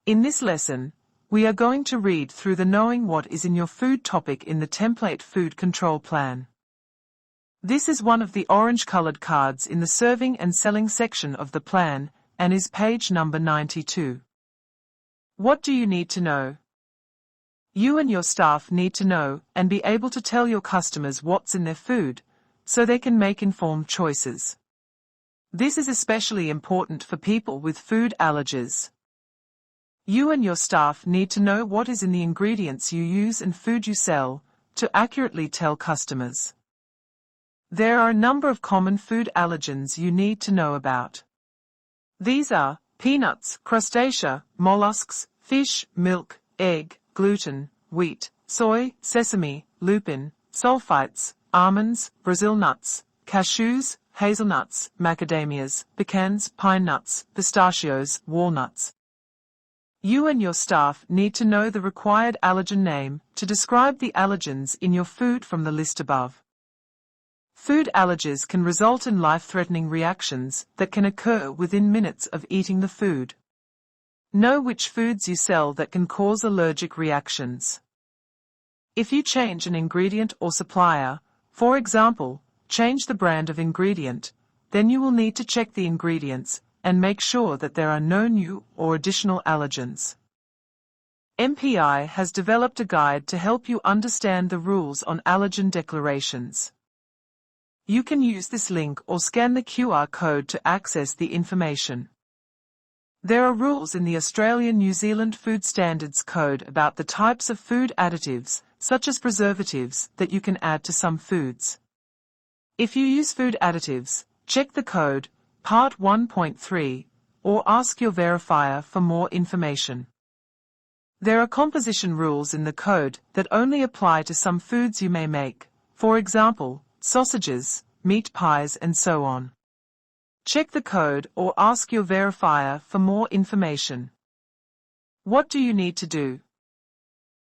In this lesson, we are going to read through the Knowing What is in Your Food topic in the Template Food Control Plan. This is one of the orange-colored cards in the Serving and Selling section of the plan, and is page number 92. What do you need to know? You and your staff need to know and be able to tell your customers what's in their food, so they can make informed choices. This is especially important for people with food allergies. You and your staff need to know what is in the ingredients you use and food you sell, to accurately tell customers. There are a number of common food allergens you need to know about. These are peanuts, crustacea, mollusks, fish, milk, egg, gluten, wheat, soy, sesame, lupin, sulfites, almonds, Brazil nuts, cashews, hazelnuts, macadamias, pecans, pine nuts, pistachios, walnuts. You and your staff need to know the required allergen name to describe the allergens in your food from the list above. Food allergies can result in life-threatening reactions that can occur within minutes of eating the food. Know which foods you sell that can cause allergic reactions. If you change an ingredient or supplier, for example, change the brand of ingredient, then you will need to check the ingredients and make sure that there are no new or additional allergens. MPI has developed a guide to help you understand the rules on allergen declarations. You can use this link or scan the QR code to access the information. There are rules in the Australian-New Zealand Food Standards Code about the types of food additives, such as preservatives, that you can add to some foods. If you use food additives, check the code, Part 1.3, or ask your verifier for more information. There are composition rules in the code that only apply to some foods you may make, for example, sausages, meat pies and so on. Check the code or ask your verifier for more information. What do you need to do?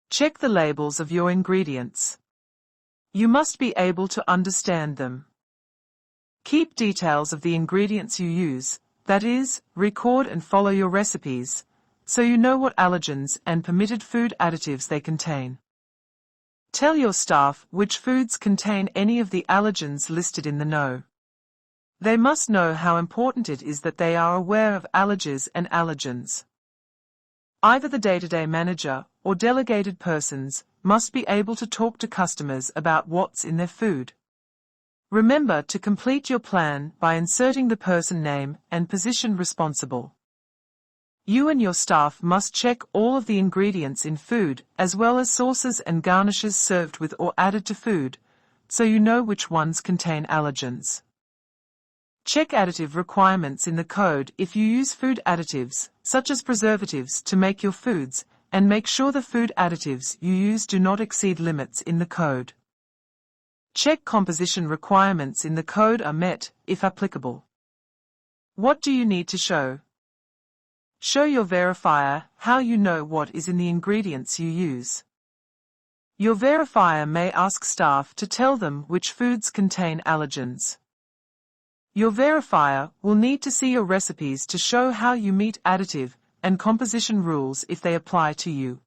Check the labels of your ingredients. You must be able to understand them. Keep details of the ingredients you use, that is, record and follow your recipes, so you know what allergens and permitted food additives they contain. Tell your staff which foods contain any of the allergens listed in the know. They must know how important it is that they are aware of allergies and allergens. Either the day-to-day manager or delegated persons must be able to talk to customers about what's in their food. Remember to complete your plan by inserting the person name and position responsible. You and your staff must check all of the ingredients in food as well as sauces and garnishes served with or added to food, so you know which ones contain allergens. Check additive requirements in the code if you use food additives, such as preservatives, to make your foods, and make sure the food additives you use do not exceed limits in the code. Check composition requirements in the code are met, if applicable. What do you need to show? Show your verifier how you know what is in the ingredients you use. Your verifier may ask staff to tell them which foods contain allergens. Your verifier will need to see your recipes to show how you meet additive and composition rules if they apply to you.